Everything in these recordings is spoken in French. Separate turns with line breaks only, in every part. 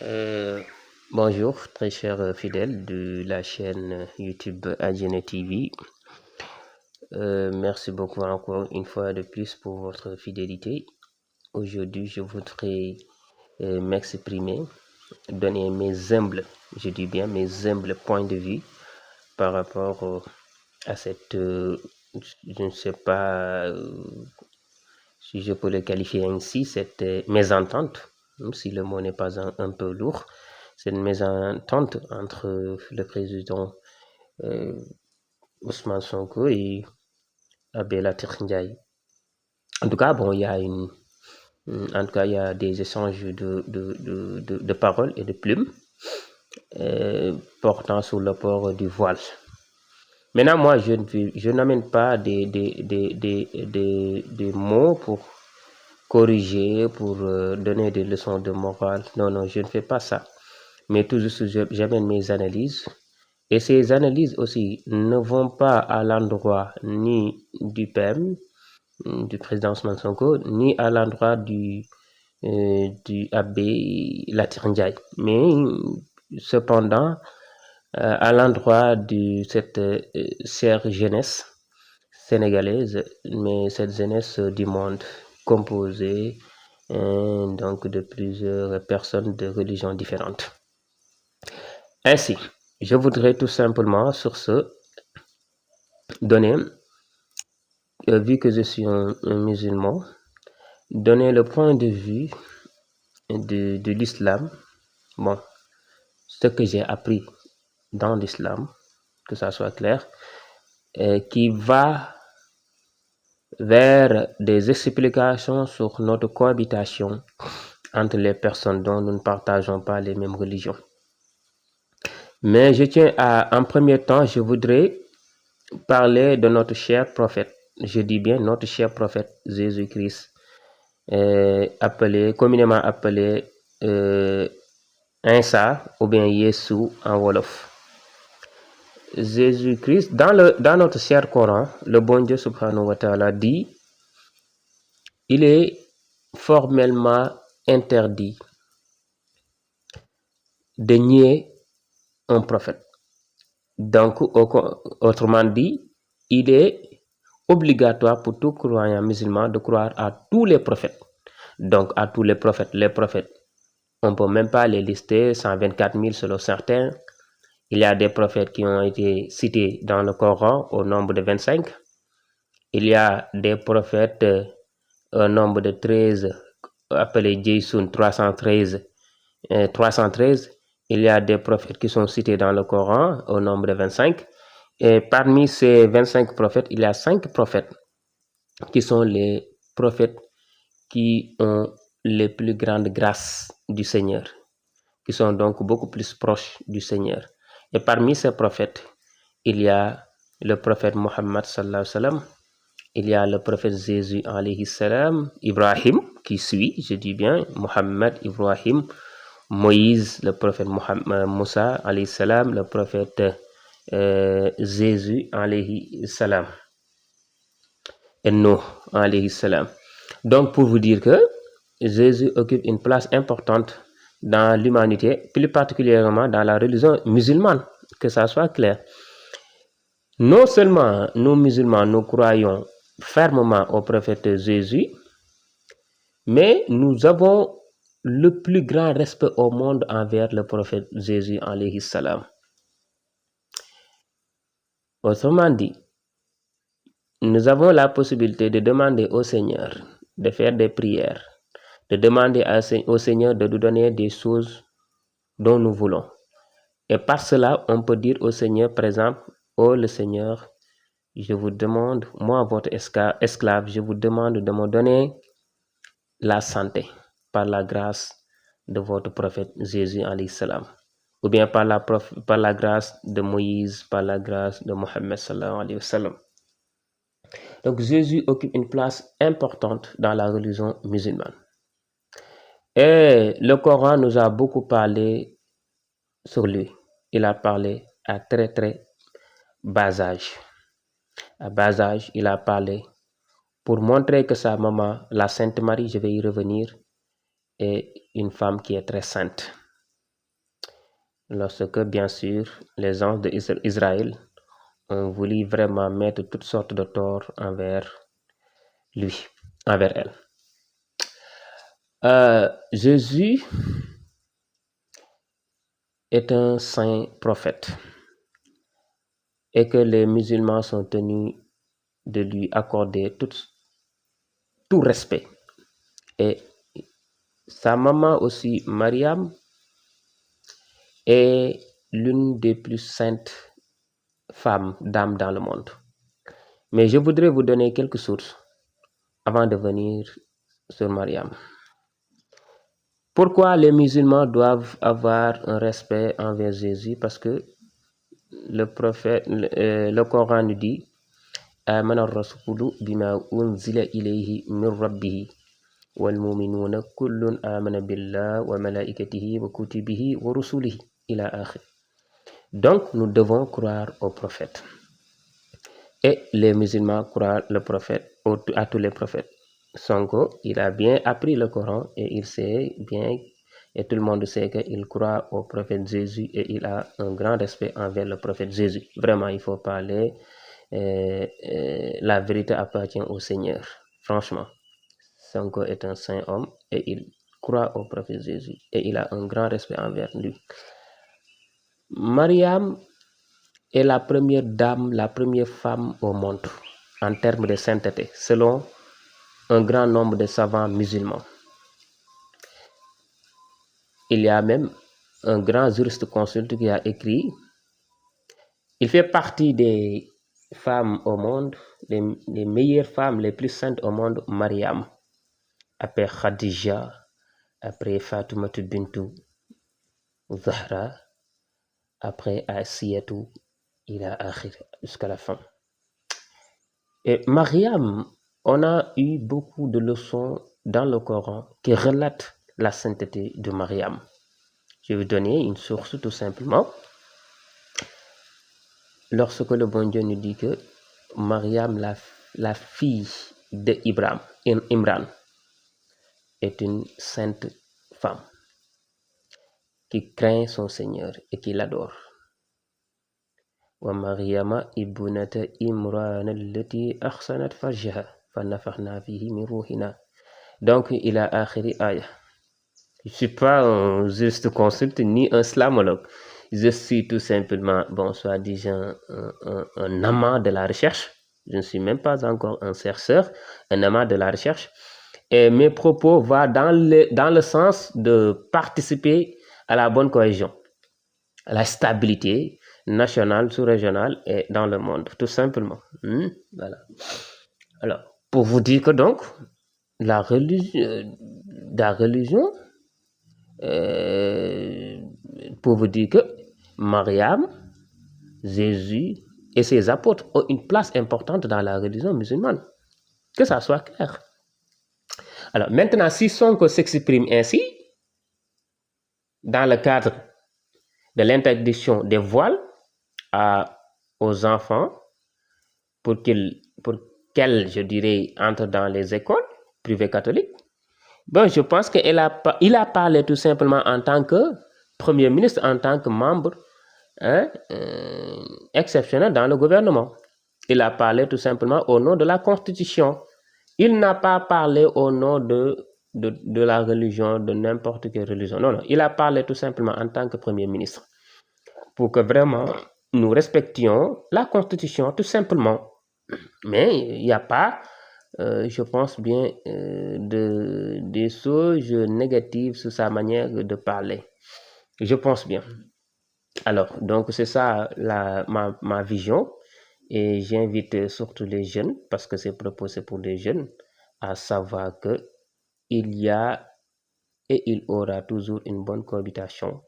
Euh, Bonjour, très chers fidèles de la chaîne YouTube Adjene TV. Merci beaucoup encore une fois de plus pour votre fidélité. Aujourd'hui, je voudrais m'exprimer, donner mes humbles, je dis bien mes humbles points de vue par rapport à cette, je ne sais pas si je peux le qualifier ainsi, cette mésentente, même si le mot n'est pas un peu lourd. C'est une mésentente entre le président euh, Ousmane Sonko et Abbé Latyr Ndiaye. En tout cas, bon, il y a des échanges de paroles et de plumes portant sur le port du voile. Maintenant, moi, je n'amène pas des mots pour corriger, pour donner des leçons de morale. Non, non, je ne fais pas ça. Mais tout juste, j'amène mes analyses. Et ces analyses aussi ne vont pas à l'endroit ni du PM, du président Ousmane Sonko, ni à l'endroit du abbé Latyr Ndiaye. Mais cependant, à l'endroit de cette chère jeunesse sénégalaise, mais cette jeunesse du monde composée donc de plusieurs personnes de religions différentes. Ainsi, je voudrais tout simplement sur ce donner, vu que je suis un musulman, donner le point de vue de l'islam. Bon, ce que j'ai appris dans l'islam, que ça soit clair, qui va vers des explications sur notre cohabitation entre les personnes dont nous ne partageons pas les mêmes religions. Mais je tiens à, en premier temps, je voudrais parler de notre cher prophète. Je dis bien notre cher prophète Jésus-Christ, communément appelé Insa ou bien Yesu en Wolof. Jésus-Christ, dans notre cher Coran, le bon Dieu subhanahu wa ta'ala dit, il est formellement interdit de nier un prophète. Donc, autrement dit, il est obligatoire pour tout croyant musulman de croire à tous les prophètes. Donc, à tous les prophètes. Les prophètes, on ne peut même pas les lister, 124 000 selon certains. Il y a des prophètes qui ont été cités dans le Coran au nombre de 25. Il y a des prophètes au nombre de 13, appelés Jaysun 313. Il y a des prophètes qui sont cités dans le Coran au nombre de 25. Et parmi ces 25 prophètes, il y a 5 prophètes qui sont les prophètes qui ont les plus grandes grâces du Seigneur, qui sont donc beaucoup plus proches du Seigneur. Et parmi ces prophètes, il y a le prophète Mohammed sallallahu alayhi wa sallam, il y a le prophète Jésus alayhi salam, Ibrahim qui suit, je dis bien, Mohammed, Ibrahim, Moïse, le prophète Moussa alayhi salam, le prophète Jésus alayhi salam, et Noé alayhi salam. Donc pour vous dire que Jésus occupe une place importante dans l'humanité, plus particulièrement dans la religion musulmane, que ça soit clair. Non seulement nous musulmans, nous croyons fermement au prophète Jésus, mais nous avons le plus grand respect au monde envers le prophète Jésus alayhi salam. Autrement dit, nous avons la possibilité de demander au Seigneur de faire des prières, de demander au Seigneur de nous donner des choses dont nous voulons. Et par cela, on peut dire au Seigneur, par exemple, oh le Seigneur, je vous demande, moi votre esclave, je vous demande de me donner la santé par la grâce de votre prophète Jésus alayhi salam. Ou bien par la grâce de Moïse, par la grâce de Mohammed sallallahu alayhi wa sallam. Donc Jésus occupe une place importante dans la religion musulmane. Et le Coran nous a beaucoup parlé sur lui. Il a parlé à très très bas âge. À bas âge, il a parlé pour montrer que sa maman, la Sainte Marie, je vais y revenir, est une femme qui est très sainte. lorsque, bien sûr, les anges d'Israël ont voulu vraiment mettre toutes sortes de torts envers lui, envers elle. Jésus est un saint prophète et que les musulmans sont tenus de lui accorder tout respect. Et sa maman aussi, Mariam, est l'une des plus saintes femmes, dames dans le monde. Mais je voudrais vous donner quelques sources avant de venir sur Mariam. Pourquoi les musulmans doivent avoir un respect envers Jésus? Parce que le Coran nous dit آمن الرسول بما أنزل إليه من ربه والمؤمنون كل آمن بالله وملائكته وكتبه ورسله إلى آخر. Donc nous devons croire au prophète. Et les musulmans croient le prophète, à tous les prophètes. Sonko, il a bien appris le Coran et il sait bien, et tout le monde sait qu'il croit au prophète Jésus et il a un grand respect envers le prophète Jésus. Vraiment, il faut parler, la vérité appartient au Seigneur. Franchement, Sonko est un saint homme et il croit au prophète Jésus et il a un grand respect envers lui. Mariam est la première dame, la première femme au monde en termes de sainteté, selon un grand nombre de savants musulmans. Il y a même un grand jurisconsulte qui a écrit, il fait partie des femmes au monde, les meilleures femmes, les plus saintes au monde, Mariam, après Khadija, après Fatoumata bintou Zahra, après Asiyatou, il a akhir jusqu'à la fin. Et Mariam, on a eu beaucoup de leçons dans le Coran qui relatent la sainteté de Mariam. Je vais vous donner une source tout simplement. Lorsque le bon Dieu nous dit que Mariam, la fille d'Imran, est une sainte femme qui craint son Seigneur et qui l'adore. Wa Mariama ibnata Imran allati ahsanat farjaha fanafakhna fihi min ruhina. Donc il a akhiri aya. Je ne suis pas un juste consulte ni un slamologue. Je suis tout simplement, soi-disant, un amant de la recherche. Je ne suis même pas encore un chercheur, un amant de la recherche. Et mes propos vont dans le sens de participer à la bonne cohésion, à la stabilité nationale, sous-régionale et dans le monde, tout simplement. Voilà. Alors, pour vous dire que donc, la religion, pour vous dire que Mariam, Jésus et ses apôtres ont une place importante dans la religion musulmane. Que ça soit clair. Alors maintenant, si Sonko s'exprime ainsi, dans le cadre de l'interdiction des voiles aux enfants, pour qu'elles, je dirais, entrent dans les écoles privées catholiques, je pense qu'il a parlé tout simplement en tant que Premier ministre, en tant que membre exceptionnel dans le gouvernement. Il a parlé tout simplement au nom de la Constitution. Il n'a pas parlé au nom de la religion, de n'importe quelle religion. Non, il a parlé tout simplement en tant que Premier ministre. Pour que vraiment nous respections la Constitution, tout simplement. Mais il n'y a pas, je pense bien, des choses négatives sur sa manière de parler. Je pense bien. Alors, donc c'est ça ma vision. Et j'invite surtout les jeunes, parce que ces propos c'est pour les jeunes, à savoir que il y a et il aura toujours une bonne cohabitation.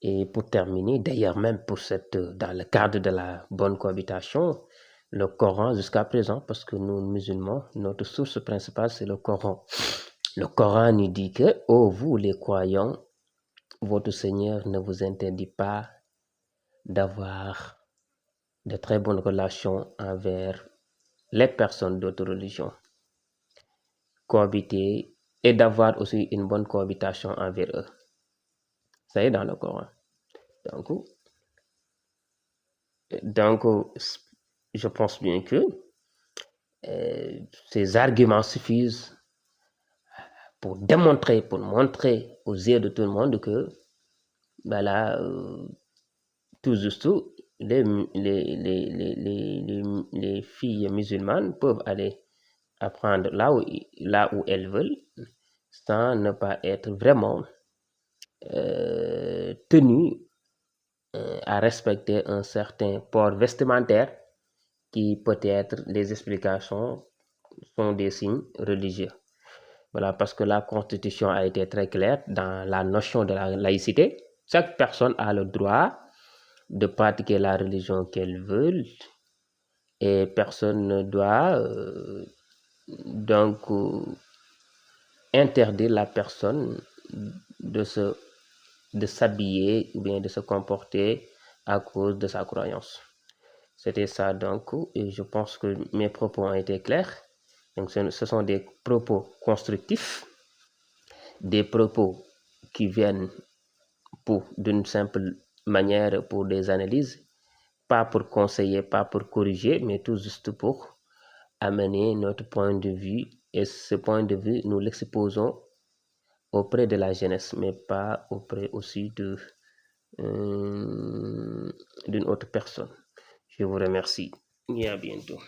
Et pour terminer, d'ailleurs même dans le cadre de la bonne cohabitation, le Coran jusqu'à présent, parce que nous musulmans, notre source principale c'est le Coran. Le Coran nous dit que, vous les croyants, votre Seigneur ne vous interdit pas d'avoir de très bonnes relations envers les personnes d'autres religions, cohabiter et d'avoir aussi une bonne cohabitation envers eux. Ça est dans le Coran. Donc, je pense bien que ces arguments suffisent pour démontrer, pour montrer aux yeux de tout le monde que, voilà, tout juste, les filles musulmanes peuvent aller apprendre là où elles veulent, sans ne pas être vraiment tenues à respecter un certain port vestimentaire qui peut-être les explications sont des signes religieux. Voilà, parce que la Constitution a été très claire dans la notion de la laïcité. Chaque personne a le droit de pratiquer la religion qu'elle veut et personne ne doit donc interdire la personne de s'habiller ou bien de se comporter à cause de sa croyance. C'était ça donc, et je pense que mes propos ont été clairs. Donc ce sont des propos constructifs, des propos qui viennent d'une simple manière pour des analyses, pas pour conseiller, pas pour corriger, mais tout juste pour amener notre point de vue. Et ce point de vue, nous l'exposons auprès de la jeunesse, mais pas auprès aussi d'une autre personne. Je vous remercie et à bientôt.